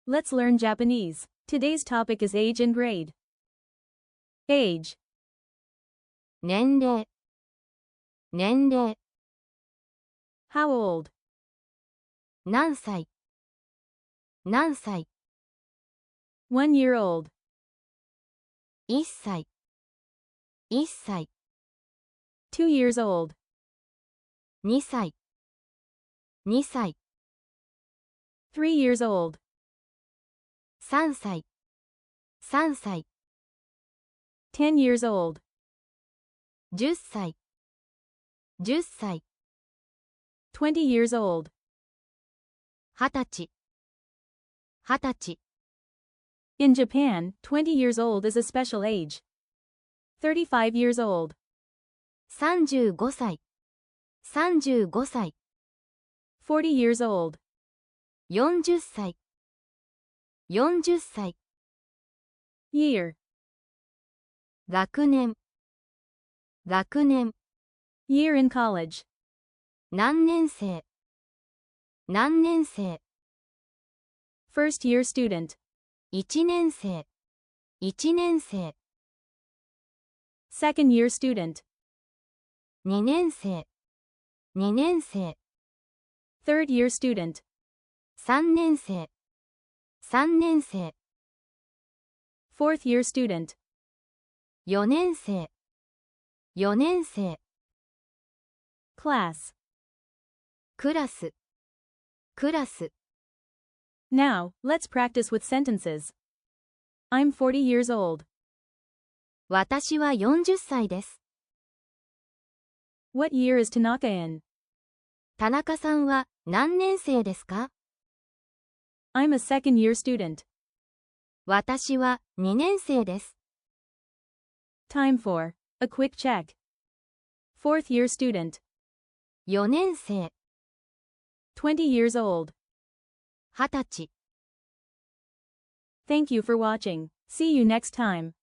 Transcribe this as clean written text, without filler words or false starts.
Let's learn Japanese. Today's topic is age and grade. Age. 年齢、年齢、How old? 何歳、何歳、 1 year old. 1歳、1歳、 2 years old. 2歳、2歳、 3 years old. 3歳、3歳、 10 years old. 10歳、10歳、 20 years old. 20歳、20歳、 In Japan, 20 years old is a special age. 35 years old. 35歳、35歳、 40 years old. 40歳、40歳、 Year. 学年、学年、 Year in college. 何年生、何年生、 First year student. 1年生、1年生、 Second year student. 2年生、2年生、 Third year student. 3年生、3年生、 Fourth year student. 4年生、4年生、 Class. クラス、クラス。 Now, let's practice with sentences. I'm 40 years old. 私は40歳です。What year is Tanaka in? 田中さんは何年生ですか？ I'm a second year student. 私は2年生です。 Time for a quick check. Fourth year student. 4年生、 20 years old. 20歳。 Thank you for watching. See you next time.